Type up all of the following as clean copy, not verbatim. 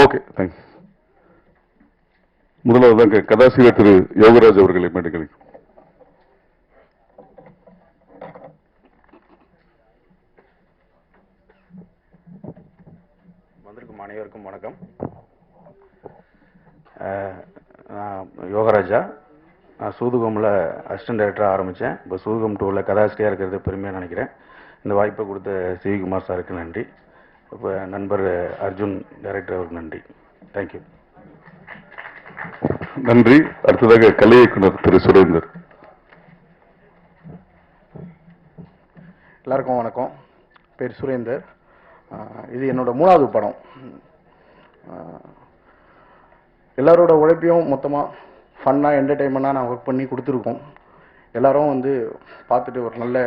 Okay, thanks. முதலாவதாக கதாசிரியர் திரு யோகராஜ் அவர்களை மேடைகளுக்கு. வந்திருக்கும் அனைவருக்கும் வணக்கம். நான் யோகராஜா. நான் சூதுகமில் அசிஸ்டன்ட் டைரக்டராக ஆரம்பித்தேன். இப்போ சூதுகம் 2ல் கதாசிரியாக இருக்கிறது பெருமையாக நினைக்கிறேன். இந்த வாய்ப்பை கொடுத்த சிவிகுமார் சாருக்கு நன்றி. இப்போ நண்பர் அர்ஜுன் டைரக்டர் அவருக்கு நன்றி. தேங்க்யூ. நன்றி. அடுத்ததாக கலை இயக்குனர் திரு சுரேந்தர். எல்லாருக்கும் வணக்கம். பேர் சுரேந்தர். இது என்னோட 3வது படம். எல்லாரோட உழைப்பையும் மொத்தமாக ஃபன்னாக என்டர்டெயின்மெண்ட்டாக நான் ஒர்க் பண்ணி கொடுத்துருக்கோம். எல்லாரும் வந்து பார்த்துட்டு ஒரு நல்ல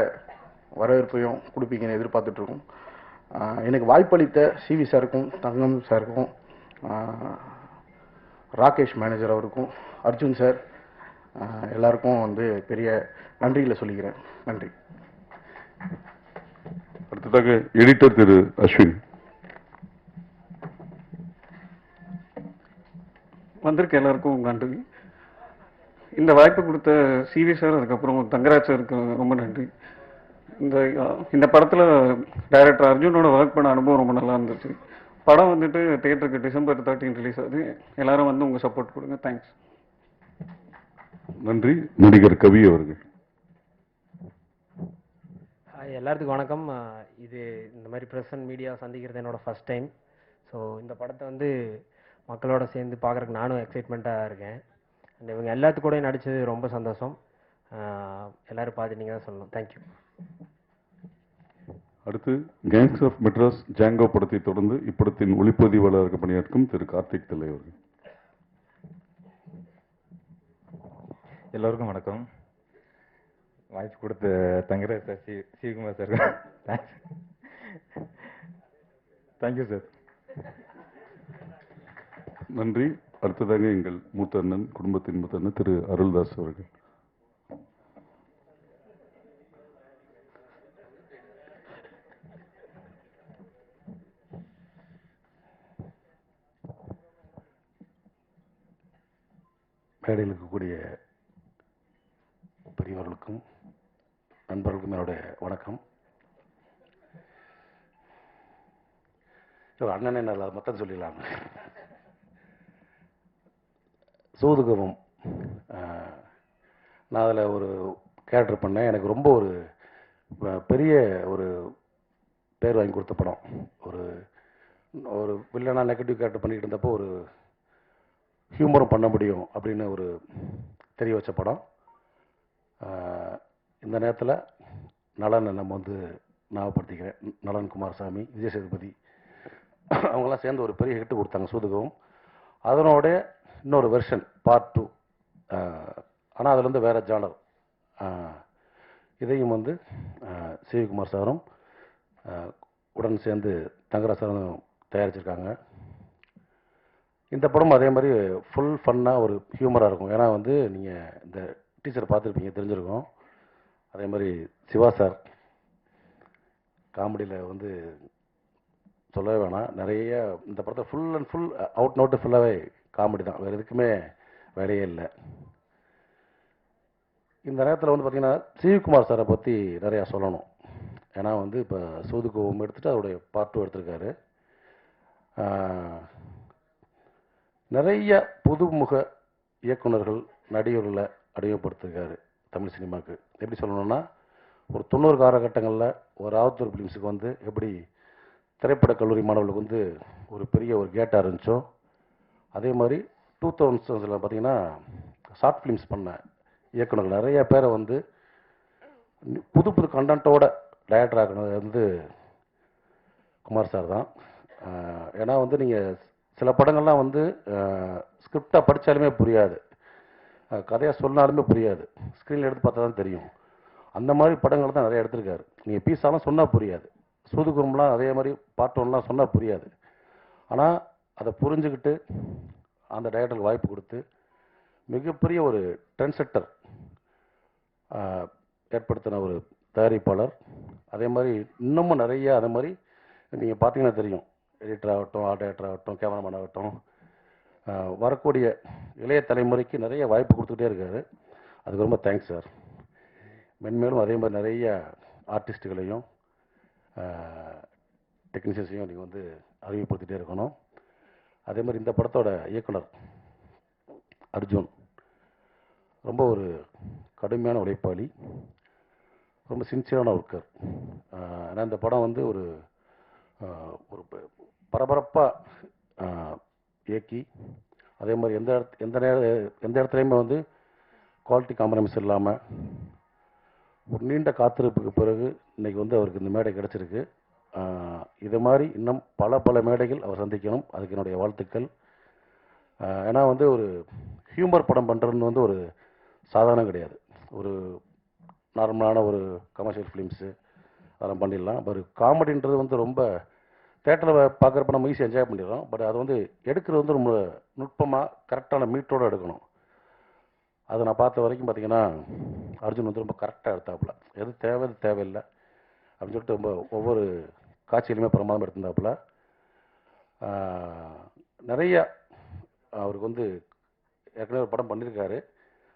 வரவேற்பையும் கொடுப்பீங்கன்னு எதிர்பார்த்துட்ருக்கோம். எனக்கு வாய்ப்பளித்த சிவி சாருக்கும், தங்கம் சாருக்கும், ராகேஷ் மேனேஜர் அவருக்கும், அர்ஜுன் சார், எல்லாருக்கும் வந்து பெரிய நன்றிகளை சொல்லிக்கிறேன். நன்றி. அடுத்ததாக எடிட்டர் திரு அஸ்வின். வந்திருக்க எல்லாருக்கும் நன்றி. இந்த வாய்ப்பு கொடுத்த சிவி சார், அதுக்கப்புறம் தங்கராஜ் சாருக்கு ரொம்ப நன்றி. இந்த படத்தில் டைரக்டர் அர்ஜுனோட ஒர்க் பண்ண அனுபவம் ரொம்ப நல்லா இருந்துச்சு. படம் வந்துட்டு தியேட்டருக்கு December 13 ரிலீஸ் ஆகுது. எல்லாரும் வந்து உங்கள் சப்போர்ட் கொடுங்க. தேங்க்ஸ். நன்றி. நடிகர் கவி அவர்கள். எல்லாத்துக்கும் வணக்கம். இது இந்த மாதிரி ப்ரெஸ் அண்ட் மீடியா சந்திக்கிறது என்னோட ஃபர்ஸ்ட் டைம். ஸோ இந்த படத்தை வந்து மக்களோட சேர்ந்து பார்க்குறதுக்கு நானும் எக்ஸைட்மெண்ட்டாக இருக்கேன். அண்ட் இவங்க எல்லாத்துக்கூடயும் நடித்தது ரொம்ப சந்தோஷம். எல்லோரும் பார்த்துட்டீங்க தான் சொல்லணும். தேங்க்யூ. அடுத்து கேங்ஸ் ஆஃப் மெட்ராஸ் ஜாங்கோ படத்தை தொடர்ந்து இப்படத்தின் ஒளிப்பதிவாளராக பணியாற்றும் திரு கார்த்திக் தில்லை அவர்கள். எல்லோருக்கும் வணக்கம். வாய்ப்பு கொடுத்த Thangaraj sir, Sivakumar sir, thank you sir. நன்றி. அடுத்ததாக எங்கள் மூத்த அண்ணன், குடும்பத்தின் மூத்த அண்ணன் திரு அருள்தாஸ் அவர்கள். மேடையில் இருக்கக்கூடிய பெரியவர்களுக்கும் நண்பர்களுக்கும் என்னுடைய வணக்கம். அண்ணனே நல்லா மொத்தம் சொல்லிடலாம். சூதுகமம் நான் அதில் ஒரு கேரக்டர் பண்ணேன். எனக்கு ரொம்ப ஒரு பெரிய ஒரு பேர் வாங்கி கொடுத்த படம். ஒரு வில்லனா நெகட்டிவ் கேரக்டர் பண்ணிக்கிட்டு இருந்தப்போ ஒரு ஹியூமரும் பண்ண முடியும் அப்படின்னு ஒரு தெரிய வச்ச படம். இந்த நேரத்தில் நலனை நம்ம வந்து ஞாபகப்படுத்திக்கிறேன். நலன் குமாரசாமி, விஜய் சேதுபதி அவங்களாம் சேர்ந்து ஒரு பெரிய ஹிட்டு கொடுத்தாங்க சூதுகவும். அதனோட இன்னொரு வெர்ஷன் பார்ட் 2. ஆனால் அதில் வந்து வேறு ஜானர். இதையும் வந்து சிவகுமார் சாரும் உடன் சேர்ந்து தங்கராஜ் சாரும் தயாரிச்சிருக்காங்க. இந்த படம் அதே மாதிரி ஃபுல் ஃபன்னாக ஒரு ஹியூமராக இருக்கும். ஏன்னா வந்து நீங்கள் இந்த டீச்சர் பார்த்துருப்பீங்க, தெரிஞ்சிருக்கும். அதே மாதிரி சிவா சார் காமெடியில் வந்து சொல்லவே வேணாம். நிறைய இந்த படத்தை full and full out note ஃபுல்லாகவே காமெடி தான், வேறு எதுக்குமே வேலையே இல்லை. இந்த நேரத்தில் வந்து பார்த்திங்கன்னா சிவகுமார் சாரை பற்றி நிறையா சொல்லணும். ஏன்னா வந்து இப்போ சூதுகோவம் எடுத்துகிட்டு அதோடைய பார்ட் 2 எடுத்திருக்காரு. நிறைய புதுமுக இயக்குநர்கள், நடிகர்களை அறிமுகப்படுத்திருக்காரு தமிழ் சினிமாவுக்கு. எப்படி சொல்லணும்னா, ஒரு 90 காலகட்டங்களில் ஒரு ஆவத்தூர் ஃபிலிம்ஸுக்கு வந்து எப்படி திரைப்பட கல்லூரி மாணவர்களுக்கு வந்து ஒரு பெரிய ஒரு கேட்டாக இருந்துச்சோ, அதே மாதிரி 2000s பார்த்திங்கன்னா ஷார்ட் ஃபிலிம்ஸ் பண்ண இயக்குநர்கள் நிறைய பேரை வந்து புது புது கண்டென்ட்டோட டைரக்டர் ஆகினது வந்து குமார் சார் தான். ஏன்னா வந்து நீங்கள் சில படங்கள்லாம் வந்து ஸ்கிரிப்டாக படித்தாலுமே புரியாது, கதையாக சொன்னாலுமே புரியாது, ஸ்க்ரீனில் எடுத்து பார்த்தா தான் தெரியும். அந்த மாதிரி படங்கள் தான் நிறையா எடுத்திருக்காரு. நீங்கள் பீஸாலாம் சொன்னால் புரியாது. சூதுகுரும்லாம் அதே மாதிரி பார்ட் 1லாம் சொன்னால் புரியாது. ஆனால் அதை புரிஞ்சுக்கிட்டு அந்த டைரக்டருக்கு வாய்ப்பு கொடுத்து மிகப்பெரிய ஒரு ட்ரெண்ட் செட்டர் ஏற்படுத்தின ஒரு தயாரிப்பாளர். அதே மாதிரி இன்னமும் நிறைய அதே மாதிரி நீங்கள் பார்த்தீங்கன்னா தெரியும், எடிட்டர் ஆகட்டும், ஆர்ட் டைரக்டர் ஆகட்டும், கேமராமேன் ஆகட்டும், வரக்கூடிய இளைய தலைமுறைக்கு நிறைய வாய்ப்பு கொடுத்துக்கிட்டே இருக்காரு. அதுக்கு ரொம்ப தேங்க்ஸ் சார். மென்மேலும் அதே மாதிரி நிறைய ஆர்டிஸ்ட்டுகளையும் டெக்னீஷியன்ஸையும் நீங்கள் வந்து அறிமுகப்படுத்திகிட்டே இருக்கணும். அதே மாதிரி இந்த படத்தோட இயக்குனர் அர்ஜுன் ரொம்ப ஒரு கடுமையான உழைப்பாளி, ரொம்ப சின்சியரான ஒர்க்கர். ஏன்னா இந்த படம் வந்து ஒரு ஒரு பரபரப்பாக இயக்கி, அதே மாதிரி எந்த இடத்துலையுமே வந்து குவாலிட்டி காம்ப்ரமைஸ் இல்லாமல் ஒரு நீண்ட காத்திருப்புக்கு பிறகு இன்றைக்கி வந்து அவருக்கு இந்த மேடை கிடச்சிருக்கு. இது மாதிரி இன்னும் பல மேடைகள் அவர் சந்திக்கணும். அதுக்கு என்னுடைய வாழ்த்துக்கள். ஏன்னா வந்து ஒரு ஹியூமர் படம் பண்ணுறதுன்னு வந்து ஒரு சாதாரணம் கிடையாது. ஒரு நார்மலான ஒரு கமர்ஷியல் ஃபிலிம்ஸு அதெல்லாம் பண்ணிடலாம். ஒரு காமெடின்றது வந்து ரொம்ப தேட்டரில் பார்க்குறப்ப நம்ம ஈஸியாக என்ஜாய் பண்ணிடுறோம். பட் அது வந்து எடுக்கிறது வந்து ரொம்ப நுட்பமாக கரெக்டான மீட்டோடு எடுக்கணும். அதை நான் பார்த்த வரைக்கும் பார்த்தீங்கன்னா அர்ஜுன் வந்து ரொம்ப கரெக்டாக எடுத்தாப்புல. எது தேவை எது தேவையில்லை அப்படின்னு சொல்லிட்டு ரொம்ப ஒவ்வொரு காட்சியிலுமே பிரமாதம் எடுத்திருந்தாப்புல. நிறைய அவருக்கு வந்து ஏற்கனவே ஒரு படம் பண்ணியிருக்காரு,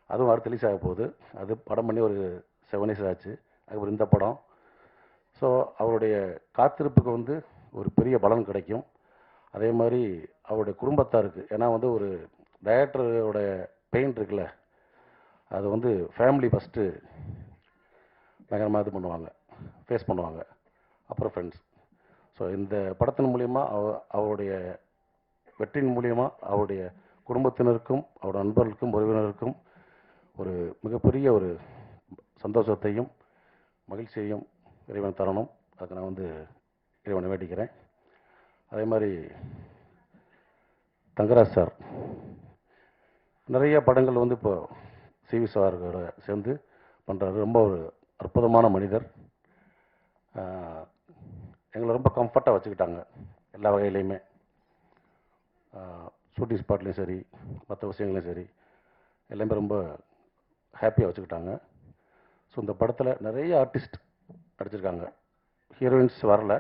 அதுவும் அடுத்து ரிலீஸ் ஆக போகுது. அது படம் பண்ணி ஒரு 7 years ஆச்சு. அதுக்கப்புறம் இந்த படம். ஸோ அவருடைய காத்திருப்புக்கு வந்து ஒரு பெரிய பலன் கிடைக்கும். அதே மாதிரி அவருடைய குடும்பத்தாருக்கு, ஏன்னா வந்து ஒரு டைரக்டரோட பெயின் இருக்குல்ல, அது வந்து ஃபேமிலி ஃபஸ்ட்டு பயங்கரமாக இது பண்ணுவாங்க, ஃபேஸ் பண்ணுவாங்க, அப்புறம் ஃப்ரெண்ட்ஸ். ஸோ இந்த படத்தின் மூலிமா அவருடைய வெற்றியின் மூலிமா அவருடைய குடும்பத்தினருக்கும் அவருடைய நண்பர்களுக்கும் உறவினருக்கும் ஒரு மிகப்பெரிய ஒரு சந்தோஷத்தையும் மகிழ்ச்சியையும் இறைவன் தரணும். அதுக்கு நான் வந்து இறைவனை வேண்டிக்கிறேன். அதே மாதிரி தங்கராஜ் சார் நிறைய படங்கள் வந்து இப்போ சிவி சாரோட சேர்ந்து பண்ணுறாரு. ரொம்ப ஒரு அற்புதமான மனிதர். எங்களை ரொம்ப கம்ஃபர்ட்டாக வச்சுக்கிட்டாங்க எல்லா வகையிலையுமே. ஷூட்டிங் ஸ்பாட்லேயும் சரி, மற்ற விஷயங்களையும் சரி, எல்லாமே ரொம்ப ஹாப்பியாக வச்சுக்கிட்டாங்க. ஸோ இந்த படத்தில் நிறைய ஆர்டிஸ்ட் நடிச்சிருக்காங்க. ஹீரோயின்ஸ் வரல,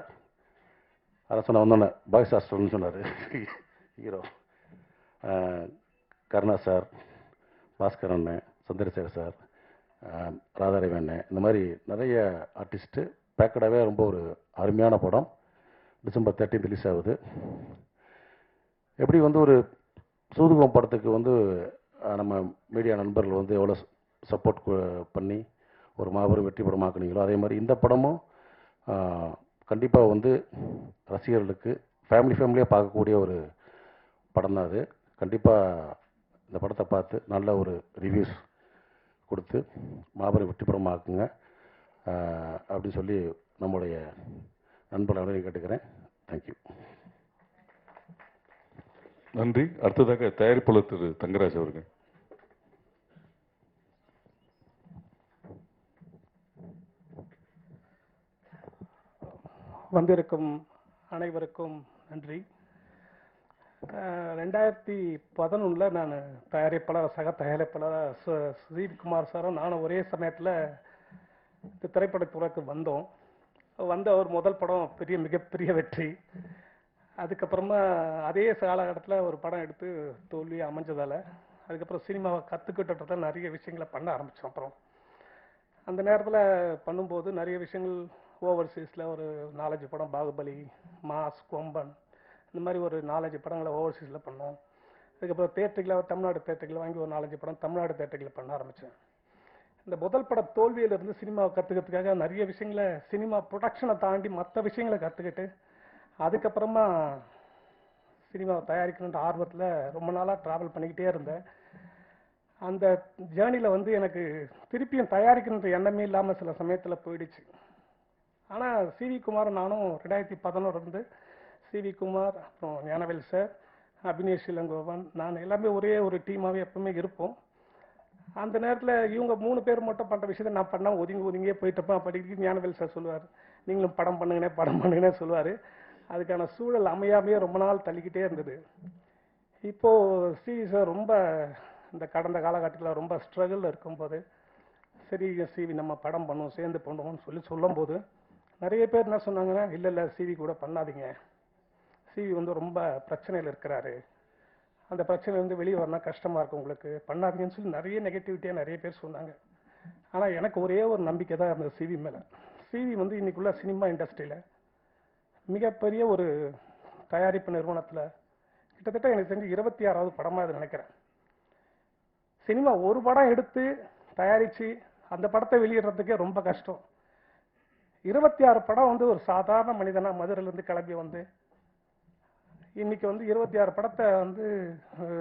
அதை சொன்ன வந்தோன்னே பாய்ஸ் ஹாஸ்டல்னு சொன்னார் ஹீரோ. கருணா சார், பாஸ்கர் அண்ணன், சந்திரசேகர் சார், ராதாரவி அண்ணன், இந்த மாதிரி நிறைய ஆர்டிஸ்ட்டு பேக்கடாகவே ரொம்ப ஒரு அருமையான படம். December 13 ரிலீஸ் ஆகுது. எப்படி வந்து ஒரு சூதுகம் படத்துக்கு வந்து நம்ம மீடியா நண்பர்கள் வந்து எவ்வளோ சப்போர்ட் பண்ணி ஒரு மாபெரும் வெற்றி படமாக்குனீங்களோ, அதே மாதிரி இந்த படமும் கண்டிப்பாக வந்து ரசிகர்களுக்கு ஃபேமிலியாக பார்க்கக்கூடிய ஒரு படம் தான் அது. கண்டிப்பாக இந்த படத்தை பார்த்து நல்ல ஒரு ரிவ்யூஸ் கொடுத்து மாபெரும் வெற்றி படமாக்குங்க அப்படின்னு சொல்லி நம்முடைய நண்பர்கள் அனைவரையும் கேட்டுக்கிறேன். தேங்க்யூ. நன்றி. அடுத்ததாக தயாரிப்பாளர் திரு தங்கராஜ் அவர்கள். வந்திருக்கும் அனைவருக்கும் நன்றி. 2011 நான் சக தயாரிப்பாளர் சுதீப் சாரும் நானும் ஒரே சமயத்தில் இந்த திரைப்படத்துறைக்கு வந்தோம். அவர் முதல் படம் மிகப்பெரிய வெற்றி. அதுக்கப்புறமா அதே காலகட்டத்தில் ஒரு படம் எடுத்து தோல்வி அமைஞ்சதால் அதுக்கப்புறம் சினிமாவை கற்றுக்கிட்டதில் நிறைய விஷயங்களை பண்ண ஆரம்பித்தோம். அப்புறம் அந்த நேரத்தில் பண்ணும்போது நிறைய விஷயங்கள் ஓவர்சீஸில் ஒரு 4-5 படம், பாகுபலி, மாஸ், கொம்பன், இந்த மாதிரி ஒரு 4-5 படங்களை ஓவர்சீஸில் பண்ணோம். அதுக்கப்புறம் தேட்டரில் தமிழ்நாடு தேட்டரில் வாங்கி ஒரு 4-5 படம் தமிழ்நாடு தேட்டரில் பண்ண ஆரம்பித்தேன். இந்த முதல் பட தோல்வியிலிருந்து சினிமாவை கற்றுக்கிறதுக்காக நிறைய விஷயங்களை சினிமா ப்ரொடக்ஷனை தாண்டி மற்ற விஷயங்களை கற்றுக்கிட்டு அதுக்கப்புறமா சினிமாவை தயாரிக்கணுன்ற ஆர்வத்தில் ரொம்ப நாளாக ட்ராவல் பண்ணிக்கிட்டே இருந்தேன். அந்த ஜேர்னியில் வந்து எனக்கு திருப்பியும் தயாரிக்கணுன்ற எண்ணமே இல்லாமல் சில சமயத்தில் போயிடுச்சு. ஆனால் சிவி குமார் நானும் 2011 சிவி குமார், அப்புறம் ஞானவேல் சார், அபினேஷ் இளங்கோவன், நான் எல்லாமே ஒரே ஒரு டீமாகவே எப்பவுமே இருப்போம். அந்த நேரத்தில் இவங்க 3 பேர் மட்டும் பண்ணுற விஷயத்தை நான் பண்ணால் ஒதுங்கியே போயிட்டப்போ படிக்க ஞானவேல் சார் சொல்லுவார், நீங்களும் படம் பண்ணுங்கன்னே சொல்லுவார். அதுக்கான சூழல் அமையாமையே ரொம்ப நாள் தள்ளிக்கிட்டே இருந்தது. இப்போது சிவி சார் ரொம்ப இந்த கடந்த காலகட்டத்தில் ரொம்ப ஸ்ட்ரகிளில் இருக்கும்போது, சரி சிவி நம்ம படம் பண்ணுவோம், சேர்ந்து பண்ணுவோம்னு சொல்லும்போது நிறைய பேர் என்ன சொன்னாங்கன்னா, இல்லை சிவி கூட பண்ணாதீங்க, சிவி வந்து ரொம்ப பிரச்சனையில் இருக்கிறாரு, அந்த பிரச்சனையிலேருந்து வெளியே வரணும் கஷ்டமாக இருக்கும் உங்களுக்கு, பண்ணாதீங்கன்னு சொல்லி நிறைய நெகட்டிவிட்டியாக நிறைய பேர் சொன்னாங்க. ஆனால் எனக்கு ஒரே ஒரு நம்பிக்கை தான் இருந்தது சிவி மேலே. சிவி வந்து இன்னைக்குள்ள சினிமா இண்டஸ்ட்ரியில் மிகப்பெரிய ஒரு தயாரிப்பு நிறுவனத்தில் கிட்டத்தட்ட எனக்கு தெரிஞ்சு 26வது படமாக இது நினைக்கிறேன். சினிமா ஒரு படம் எடுத்து தயாரித்து அந்த படத்தை வெளியிடுறதுக்கே ரொம்ப கஷ்டம். 26 படம் வந்து ஒரு சாதாரண மனிதனா மதுரையிலேருந்து கிளம்பி வந்து இன்னைக்கு வந்து 26 படத்தை வந்து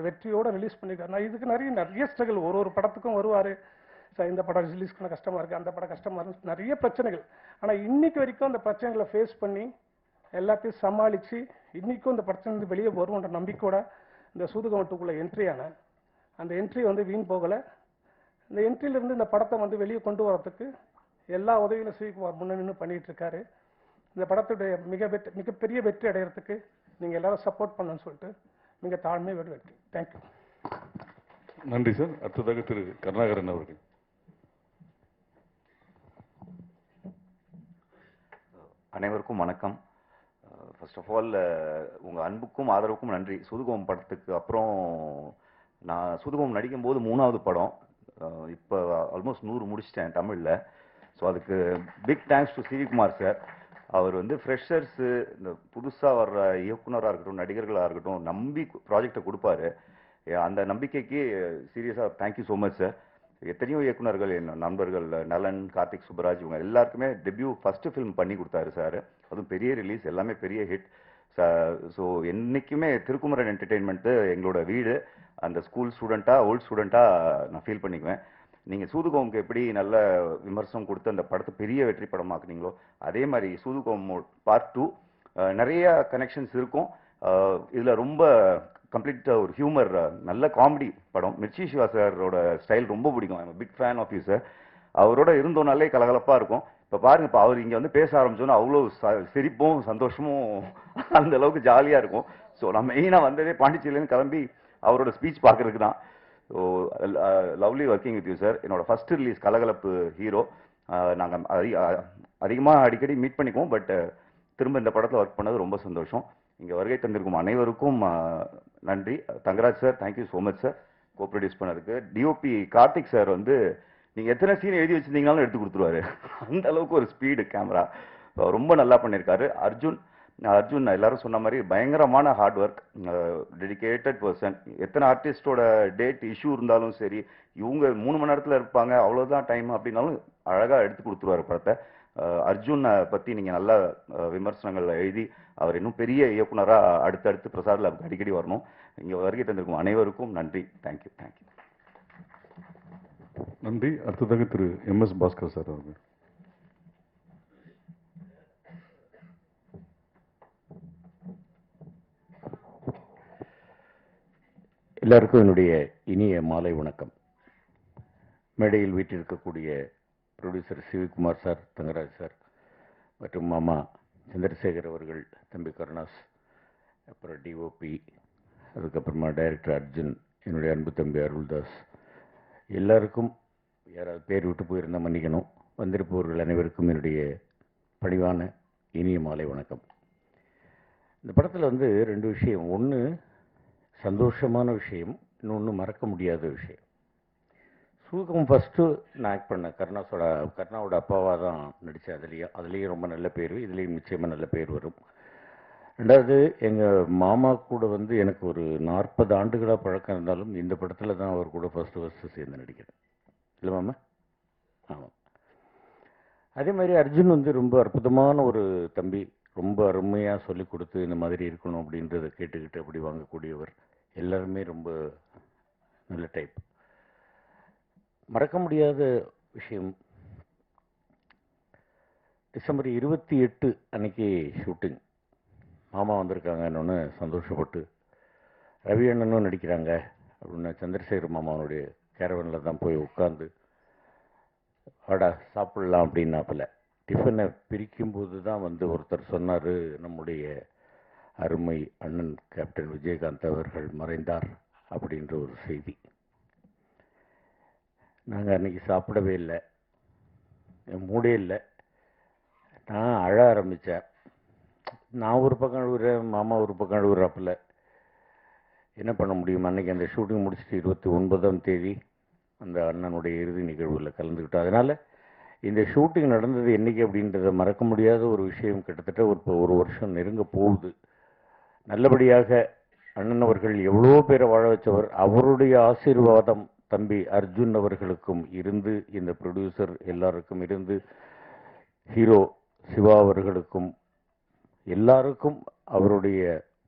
வெற்றியோடு ரிலீஸ் பண்ணியிருக்காரு. நான் இதுக்கு நிறைய ஸ்ட்ரகிள், ஒரு படத்துக்கும் வருவார், சார் இந்த படம் ரிலீஸ் பண்ண கஷ்டமாக இருக்குது, அந்த படம் கஷ்டமாக இருக்கு, நிறைய பிரச்சனைகள். ஆனால் இன்னைக்கு வரைக்கும் அந்த பிரச்சனைகளை ஃபேஸ் பண்ணி எல்லாத்தையும் சமாளித்து இன்றைக்கும் இந்த பிரச்சனை வெளியே வருவோன்ற நம்பிக்கையோட இந்த சூதுகவட்டுக்குள்ளே என்ட்ரி ஆனேன். அந்த என்ட்ரி வந்து வீண் போகலை. இந்த என்ட்ரியிலேருந்து இந்த படத்தை வந்து வெளியே கொண்டு வரதுக்கு எல்லா உதவிகளும் சிவகுமார் முன்ன நின்று பண்ணிகிட்டு இருக்காரு. இந்த படத்துடைய மிகப்பெரிய வெற்றி அடைகிறதுக்கு நீங்கள் எல்லாரும் சப்போர்ட் பண்ணணும்னு சொல்லிட்டு மிக தாழ்மையோடு வெற்றி. தேங்க்யூ. நன்றி சார். அடுத்ததாக திரு கருணாகரன் அவர்கள். அனைவருக்கும் வணக்கம். ஃபர்ஸ்ட் ஆஃப் ஆல் உங்கள் அன்புக்கும் ஆதரவுக்கும் நன்றி. சூதுகோம் படத்துக்கு அப்புறம் நான் சூதுகோம் நடிக்கும்போது 3வது படம், இப்போ ஆல்மோஸ்ட் 100 முடிச்சிட்டேன் தமிழில். ஸோ அதுக்கு big thanks to Sivakumar sir. அவர் வந்து ஃப்ரெஷர்ஸு, இந்த புதுசாக வர்ற இயக்குனராக இருக்கட்டும், நடிகர்களாக இருக்கட்டும், நம்பி ப்ராஜெக்டை கொடுப்பாரு. அந்த நம்பிக்கைக்கு சீரியஸாக தேங்க்யூ ஸோ மச் சார். எத்தனையோ இயக்குனர்கள், என் நண்பர்கள் நலன், கார்த்திக் சுப்பராஜ், இவங்க எல்லாருக்குமே டெபியூ ஃபஸ்ட்டு ஃபிலிம் பண்ணி கொடுத்தாரு சார். அதுவும் பெரிய ரிலீஸ், எல்லாமே பெரிய ஹிட். ஸோ என்றைக்குமே திருக்குமரன் என்டர்டெயின்மெண்ட்டு எங்களோட வீடு. அந்த ஸ்கூல் ஸ்டூடெண்ட்டாக, ஓல்டு ஸ்டூடெண்ட்டாக நான் ஃபீல் பண்ணிக்குவேன். நீங்கள் சூதுகோமுக்கு எப்படி நல்ல விமர்சனம் கொடுத்து அந்த படத்தை பெரிய வெற்றி படமாக்குனீங்களோ, அதே மாதிரி சூதுகோம் பார்ட் 2 நிறைய கனெக்ஷன்ஸ் இருக்கும். இதில் ரொம்ப கம்ப்ளீட்டாக ஒரு ஹியூமர், நல்ல காமெடி படம். மிர்ச்சி சிவா சாரோட ஸ்டைல் ரொம்ப பிடிக்கும். I'm big fan of you sir. அவரோட இருந்தோனாலே கலகலப்பாக இருக்கும். இப்போ பாருங்க, இப்போ அவர் இங்கே வந்து பேச ஆரம்பிச்சோன்னா அவ்வளோ சிரிப்பும் சந்தோஷமும் அந்த அளவுக்கு ஜாலியாக இருக்கும். ஸோ நான் மெயினாக வந்ததே பாண்டிச்சேரியிலேருந்து கிளம்பி அவரோட ஸ்பீச் பார்க்கறதுக்கு தான். So lovely working with you sir. என்னோட ஃபர்ஸ்ட் ரிலீஸ் கலகலப்பு ஹீரோ. நாங்கள் அதிகமாக அடிக்கடி மீட் பண்ணிக்குவோம், பட் திரும்ப இந்த படத்தில் ஒர்க் பண்ணது ரொம்ப சந்தோஷம். இங்கே வருகை தந்திருக்கும் அனைவருக்கும் நன்றி. Thangaraj sir, thank you so much sir கோ ப்ரொடியூஸ் பண்ணதுக்கு. டிஓபி கார்த்திக் சார் வந்து நீங்கள் எத்தனை சீன் எழுதி வச்சிருந்தீங்கனாலும் எடுத்து கொடுத்துருவாரு. அந்த அளவுக்கு ஒரு ஸ்பீடு கேமரா, ரொம்ப நல்லா பண்ணியிருக்காரு. அர்ஜுன் எல்லாரும் சொன்ன மாதிரி பயங்கரமான ஹார்ட் ஒர்க், டெடிகேட்டட் பர்சன். எத்தனை ஆர்டிஸ்டோட டேட் இஷ்யூ இருந்தாலும் சரி, இவங்க 3 மணி நேரத்தில் இருப்பாங்க, அவ்வளோதான் டைம் அப்படின்னாலும் அழகாக எடுத்து கொடுத்துருவாரு படத்தை. அர்ஜுனை பற்றி நீங்கள் நல்ல விமர்சனங்கள் எழுதி அவர் இன்னும் பெரிய இயக்குனராக அடுத்தடுத்து பிரசாரில் அடிக்கடி வரணும். இங்கே வருகை தந்திருக்கும் அனைவருக்கும் நன்றி. தேங்க்யூ. நன்றி. அடுத்ததாக திரு MS பாஸ்கர் சார் அவர்கள். எல்லாருக்கும் என்னுடைய இனிய மாலை வணக்கம். மேடையில் வீட்டிருக்கக்கூடிய producer Sivakumar sir, Thangaraj sir மற்றும் மாமா சந்திரசேகர் அவர்கள், தம்பி கருணாஸ், அப்புறம் டிஓபி, அதுக்கப்புறமா டைரக்டர் அர்ஜுன், என்னுடைய அன்பு தம்பி அருள்தாஸ், எல்லாருக்கும் யாராவது பேர் விட்டு போயிருந்தால் மன்னிக்கணும். வந்திருப்பவர்கள் அனைவருக்கும் என்னுடைய பணிவான இனிய மாலை வணக்கம். இந்த படத்தில் வந்து 2 விஷயம். ஒன்று சந்தோஷமான விஷயம், இன்னொன்று மறக்க முடியாத விஷயம். சூகம் ஃபஸ்ட்டு நான் ஆக்ட் பண்ணேன், கருணாவோட அப்பாவாக தான் நடித்தேன். அதுலேயும் ரொம்ப நல்ல பேர், இதுலேயும் நிச்சயமாக நல்ல பேர் வரும். 2வது, எங்கள் மாமா கூட வந்து எனக்கு ஒரு 40 ஆண்டுகளாக பழக்கம் இருந்தாலும் இந்த படத்தில் தான் அவர் கூட ஃபஸ்ட்டு சேர்ந்து நடிக்கிறேன். இல்லை மாமா? ஆமாம். அதே மாதிரி அர்ஜுன் வந்து ரொம்ப அற்புதமான ஒரு தம்பி, ரொம்ப அருமையாக சொல்லி கொடுத்து இந்த மாதிரி இருக்கணும் அப்படின்றத கேட்டுக்கிட்டு அப்படி வாங்கக்கூடியவர். எல்லாருமே ரொம்ப நல்ல டைப். மறக்க முடியாத விஷயம், டிசம்பர் 28 அன்னைக்கு ஷூட்டிங். மாமா வந்திருக்காங்கன்னு சந்தோஷப்பட்டு, ரவி அண்ணனும் நடிக்கிறாங்க அப்படின்னு சந்திரசேகர் மாமாவனுடைய கேரவனில் தான் போய் உட்காந்து, வாடா சாப்பிட்லாம் அப்படின்னாப்பில். டிஃபனை பிரிக்கும்போது தான் வந்து ஒருத்தர் சொன்னார், நம்முடைய அருமை அண்ணன் கேப்டன் விஜயகாந்த் அவர்கள் மறைந்தார் அப்படின்ற ஒரு செய்தி. நாங்கள் அன்றைக்கி சாப்பிடவே இல்லை, மூடே இல்லை. நான் அழ ஆரம்பித்தேன். நான் ஒரு பக்கம் அழுகுறேன், மாமா ஒரு பக்கம் அழுகுறாப்புல. என்ன பண்ண முடியும்? அன்னைக்கு அந்த ஷூட்டிங் முடிச்சுட்டு 29ஆம் தேதி அந்த அண்ணனுடைய இறுதி நிகழ்வில் கலந்துக்கிட்டோம். அதனால் இந்த ஷூட்டிங் நடந்தது என்னைக்கு அப்படின்றத மறக்க முடியாத ஒரு விஷயம். கிட்டத்தட்ட ஒரு வருஷம் நெருங்க போகுது. நல்லபடியாக அண்ணன் அவர்கள் எவ்வளோ பேரை வாழ வச்சவர். அவருடைய ஆசீர்வாதம் தம்பி அர்ஜுன் அவர்களுக்கும் இருந்து, இந்த ப்ரொடியூசர் எல்லாருக்கும் இருந்து, ஹீரோ சிவா அவர்களுக்கும் எல்லாருக்கும் அவருடைய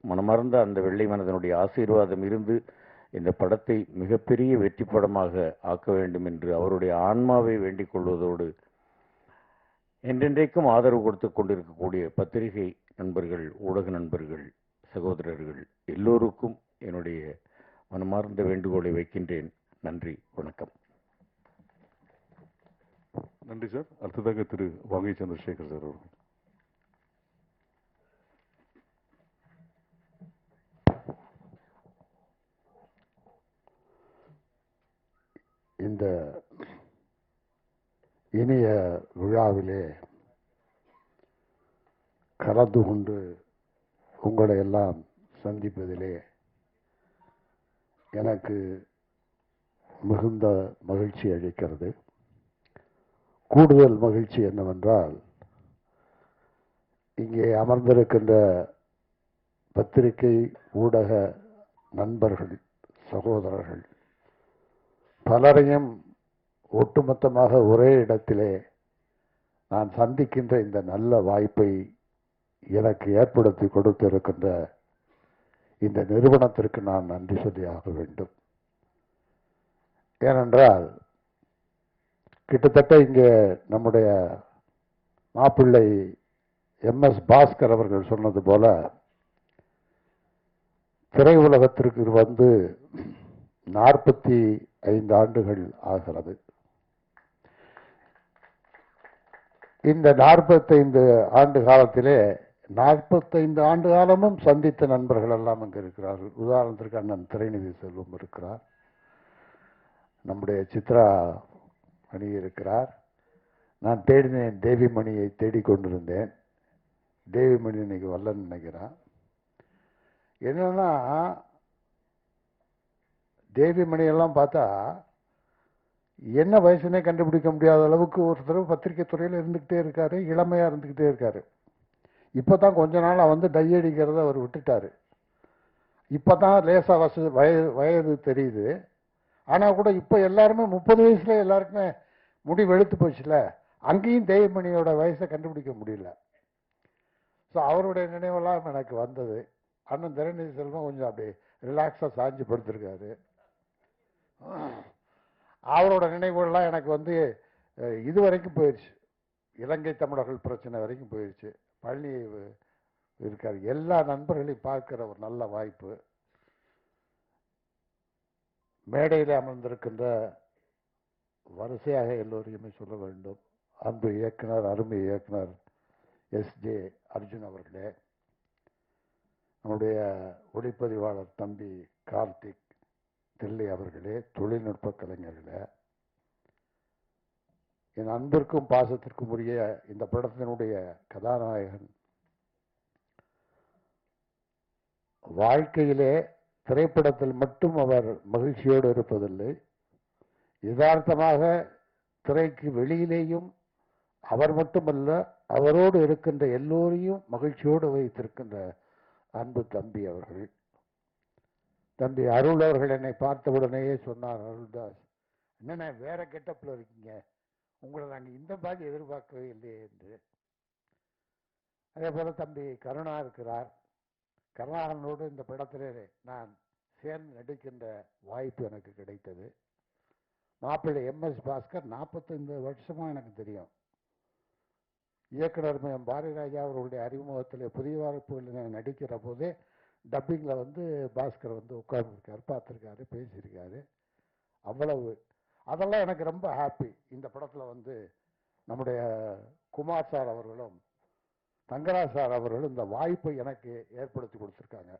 மனமார்ந்த அந்த வெள்ளை மனதனுடைய ஆசீர்வாதம் இருந்து இந்த படத்தை மிகப்பெரிய வெற்றி படமாக ஆக்க வேண்டும் என்று அவருடைய ஆன்மாவை வேண்டிக் கொள்வதோடு, என்றென்றைக்கும் ஆதரவு கொடுத்து கொண்டிருக்கக்கூடிய பத்திரிகை நண்பர்கள், ஊடக நண்பர்கள், சகோதரர்கள் எல்லோருக்கும் என்னுடைய மனமார்ந்த வேண்டுகோளை வைக்கின்றேன். நன்றி, வணக்கம். நன்றி சார். அடுத்ததாக திரு வாகை சந்திரசேகர் சார் அவர்கள். இந்த இனிய விழாவிலே கலந்து கொண்டு உங்களை எல்லாம் சந்திப்பதிலே எனக்கு மிகுந்த மகிழ்ச்சி அளிக்கிறது. கூடுதல் மகிழ்ச்சி என்னவென்றால், இங்கே அமர்ந்திருக்கின்ற பத்திரிகை ஊடக நண்பர்கள், சகோதரர்கள் பலரையும் ஒட்டுமொத்தமாக ஒரே இடத்திலே நான் சந்திக்கின்ற இந்த நல்ல வாய்ப்பை எனக்கு ஏற்படுத்தி கொடுத்திருக்கின்ற இந்த நிறுவனத்திற்கு நான் நன்றி சொல்லியாக வேண்டும். ஏனென்றால் கிட்டத்தட்ட இங்கே நம்முடைய மாப்பிள்ளை எம்எஸ் பாஸ்கர் அவர்கள் சொன்னது போல, திரையுலகத்திற்கு வந்து 45 ஆண்டுகள் ஆகிறது. இந்த 45 ஆண்டு காலத்திலே 45 ஆண்டு காலமும் சந்தித்த நண்பர்கள் எல்லாம் அங்கே இருக்கிறார்கள். உதாரணத்திற்கு அண்ணன் திரைநிதி செல்வம் இருக்கிறார், நம்முடைய சித்ரா மணி இருக்கிறார். நான் தேடினேன், தேவிமணியை தேடிக்கொண்டிருந்தேன். தேவிமணி இன்னைக்கு வரலன்னு நினைக்கிறேன். என்னன்னா, தேவிமணியெல்லாம் பார்த்தா என்ன வயசுனே கண்டுபிடிக்க முடியாத அளவுக்கு ஒருத்தர் பத்திரிகை துறையில் இருந்துக்கிட்டே இருக்காரு, இளமையாக இருந்துக்கிட்டே இருக்காரு. இப்போ தான் கொஞ்ச நாளாக வந்து டை அடிக்கிறத அவர் விட்டுட்டார். இப்போ தான் லேசாக வயது தெரியுது. ஆனால் கூட இப்போ எல்லாருமே 30 வயசுல எல்லாருக்குமே முடி வெளுத்து போச்சுல, அங்கேயும் தேவிமணியோட வயசை கண்டுபிடிக்க முடியல. ஸோ அவருடைய நினைவெல்லாம் எனக்கு வந்தது. அண்ணன் திரைநிதி செல்வம் கொஞ்சம் அப்படியே ரிலாக்ஸாக சாஞ்சு படுத்திருக்காரு. அவரோட நினைவுகள்லாம் எனக்கு வந்து இது வரைக்கும் போயிடுச்சு, இலங்கை தமிழர்கள் பிரச்சனை வரைக்கும் போயிடுச்சு. பழனி இருக்கார். எல்லா நண்பர்களையும் பார்க்கிற ஒரு நல்ல வாய்ப்பு. மேடையில் அமர்ந்திருக்கின்ற வரிசையாக எல்லோரையுமே சொல்ல வேண்டும். அன்பு இயக்குனர், அருமை இயக்குனர் எஸ்ஜே அர்ஜுன் அவர்களே, நம்முடைய ஒளிப்பதிவாளர் தம்பி கார்த்திக் தில்லை அவர்களே, தொழில்நுட்ப கலைஞர்களே, என் அன்பிற்கும் பாசத்திற்கும் உரிய இந்த படத்தினுடைய கதாநாயகன் வாழ்க்கையிலே திரைப்படத்தில் மட்டும் அவர் மகிழ்ச்சியோடு இருப்பதில்லை, யதார்த்தமாக திரைக்கு வெளியிலேயும் அவர் மட்டுமல்ல, அவரோடு இருக்கின்ற எல்லோரையும் மகிழ்ச்சியோடு வைத்திருக்கின்ற அன்பு தம்பி அவர்கள். தம்பி அருள் அவர்கள் என்னை பார்த்தவுடனேயே சொன்னார், அருள்தாஸ் என்னென்ன வேற கெட்டப்பில் இருக்கீங்க, உங்களை நாங்கள் இந்த மாதிரி எதிர்பார்க்கவே இல்லையே என்று. அதே போல தம்பி கருணா இருக்கிறார். கருணாகரனோடு இந்த படத்திலே நான் சேர்ந்து நடிக்கின்ற வாய்ப்பு எனக்கு கிடைத்தது. மாப்பிள்ளை எம்எஸ் பாஸ்கர் 45 வருஷமா எனக்கு தெரியும். இயக்குனர் பாரதிராஜா அவர்களுடைய அறிமுகத்தில் புதிய வாய்ப்புகளில் நடிக்கிற போதே டப்பிங்கில் வந்து பாஸ்கர் வந்து உட்கார்ந்துருக்காரு, பார்த்துருக்காரு, பேசியிருக்காரு. அவ்வளவு அதெல்லாம் எனக்கு ரொம்ப ஹாப்பி. இந்த படத்தில் வந்து நம்முடைய குமார் சார் அவர்களும் தங்கராஜ் சார் அவர்களும் இந்த வாய்ப்பை எனக்கு ஏற்படுத்தி கொடுத்துருக்காங்க.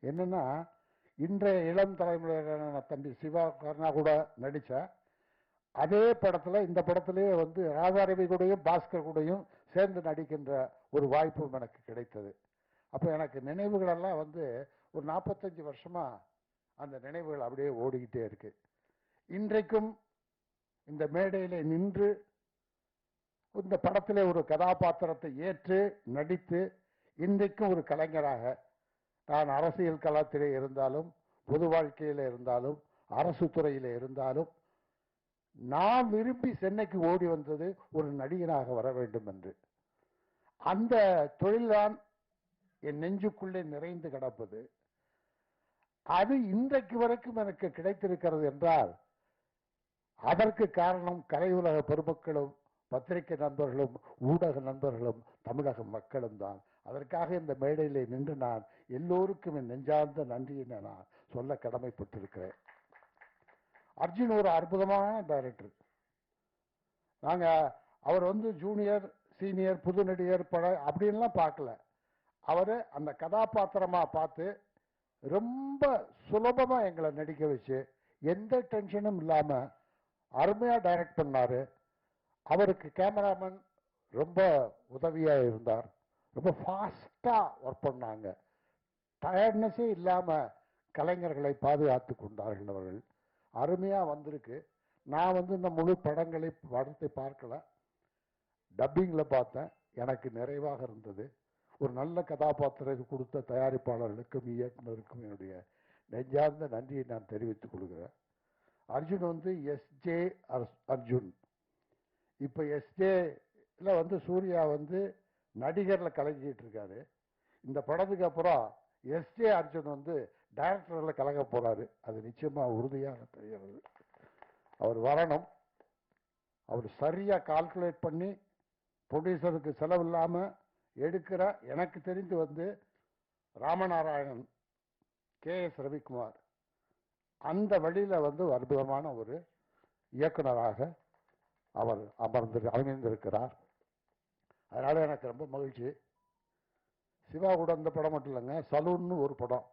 என்னென்னா, இன்றைய இளம் தலைமுறையான தம்பி சிவா கருணா கூட நடித்த அதே படத்தில் இந்த படத்திலேயே வந்து ராதாரவி கூடயும் பாஸ்கர் கூடயும் சேர்ந்து நடிக்கின்ற ஒரு வாய்ப்பும் எனக்கு கிடைத்தது. அப்போ எனக்கு நினைவுகளெல்லாம் ஒரு 45 வருஷமா அந்த நினைவுகள் அப்படியே ஓடிக்கிட்டே இருக்கு. இன்றைக்கும் இந்த மேடையிலே நின்று இந்த படத்திலே ஒரு கதாபாத்திரத்தை ஏற்று நடித்து இன்றைக்கும் ஒரு கலைஞராக நான் அரசியல் களத்திலே இருந்தாலும் பொது வாழ்க்கையில இருந்தாலும் அரசு துறையில இருந்தாலும் நான் விரும்பி சென்னைக்கு ஓடி வந்தது ஒரு நடிகனாக வர வேண்டும் என்று. அந்த தொழில்தான் என் நெஞ்சுக்குள்ளே நிறைந்து கிடப்பது. அது இன்றைக்கு வரைக்கும் எனக்கு கிடைத்திருக்கிறது என்றால் அதற்கு காரணம் கலையுலக பெருமக்களும் பத்திரிகை நண்பர்களும் ஊடக நண்பர்களும் தமிழக மக்களும் தான். அதற்காக இந்த மேடையிலே நின்று நான் எல்லோருக்கும் என் நெஞ்சார்ந்த நன்றியை நான் சொல்ல கடமைப்பட்டிருக்கிறேன். அர்ஜுன் ஒரு அற்புதமான டைரக்டர். அவர் ஜூனியர் சீனியர் புது நடிகர் அப்படின்லாம் பார்க்கல. அவர் அந்த கதாபாத்திரமா பார்த்து ரொம்ப சுலபமா எங்களை நடிக்க வச்சு எந்த டென்ஷனும் இல்லாம அருமையா டைரக்ட் பண்ணாரு. அவருக்கு கேமராமேன் ரொம்ப உதவியா இருந்தார். ரொம்ப ஃபாஸ்டா ஒர்க் பண்ணாங்க. டயர்ட்னஸே இல்லாம கலைஞர்களை பாதுகாத்து கொண்டார்கள் அவர்கள். அருமையா வந்திருக்கு. நான் இந்த முழு படத்தை பார்க்கல, டப்பிங்ல பார்த்தேன். எனக்கு நிறைவாக இருந்தது. ஒரு நல்ல கதாபாத்திரத்தை கொடுத்த தயாரிப்பாளர்களுக்கும் இயக்குனருக்கும் என்னுடைய நெஞ்சார்ந்த நன்றியை நான் தெரிவித்துக் கொள்கிறேன். அர்ஜுன் எஸ்ஜே அர்ஜுன். இப்ப எஸ்ஜேல சூர்யா நடிகர்ல கலங்கிட்டு இருக்காரு. இந்த படத்துக்கு அப்புறம் எஸ்ஜே அர்ஜுன் டைரக்டர்ல கலங்க போறாரு. அது நிச்சயமா உறுதியாக தெரிகிறது. அவர் வரணும். அவர் சரியா கால்குலேட் பண்ணி ப்ரொடியூசருக்கு செலவு இல்லாம எடுக்கிற எனக்கு தெரிந்து ராமநாராயணன், KS ரவிக்குமார் அந்த வழியில அற்புதமான ஒரு இயக்குனராக அவர் அமைந்திருக்கிறார். அதனால எனக்கு ரொம்ப மகிழ்ச்சி. சிவா கூட அந்த படம் மட்டும் இல்லைங்க, சலூன்னு ஒரு படம்.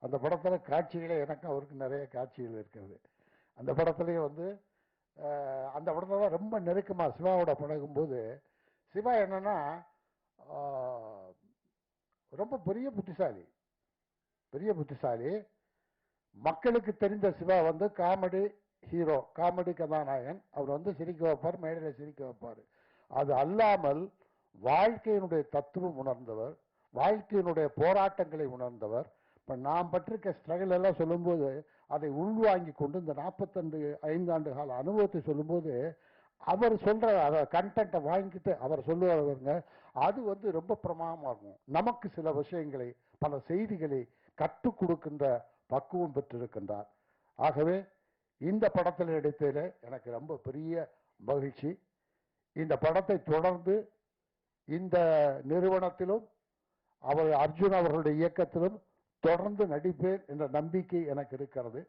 அந்த படத்துல காட்சிகளே எனக்கு அவருக்கு நிறைய காட்சிகள் இருக்கிறது. அந்த படத்துலயே அந்த படத்துல ரொம்ப நெருக்கமா சிவாவோட பழகும்போது சிவா என்னன்னா ரொம்ப பெரிய புத்திசாலி. மக்களுக்கு தெரிந்த சிவா காமெடி ஹீரோ, காமெடி கதாநாயகன். அவர் சிரிக்க வைப்பார், மேடையில் சிரிக்க வைப்பார். அது அல்லாமல் வாழ்க்கையினுடைய தத்துவம் உணர்ந்தவர், வாழ்க்கையினுடைய போராட்டங்களை உணர்ந்தவர். இப்ப நாம் பற்றிருக்க ஸ்ட்ரகிள் எல்லாம் சொல்லும்போது அதை உள்வாங்கி கொண்டு இந்த 45 ஆண்டு கால அனுபவத்தை சொல்லும்போது அவர் சொல்ற கண்டென்ட்டை வாங்கிட்டு அவர் சொல்லுவாருங்க. அது ரொம்ப பிரமாதமா இருக்கும். நமக்கு சில விஷயங்களை, பல செய்திகளை கற்றுக் கொடுக்கின்ற பக்குவம் பெற்றிருக்கின்றார். ஆகவே இந்த படத்தில் எடுத்ததில் எனக்கு ரொம்ப பெரிய மகிழ்ச்சி. இந்த படத்தை தொடர்ந்து இந்த நிறுவனத்திலும் அர்ஜுன் அவர்களுடைய இயக்கத்திலும் தொடர்ந்து நடிப்பேன் என்ற நம்பிக்கை எனக்கு இருக்கிறது.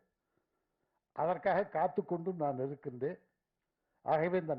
அதற்காக காத்துக்கொண்டு நான் இருக்கின்றேன். ஆகவே இந்த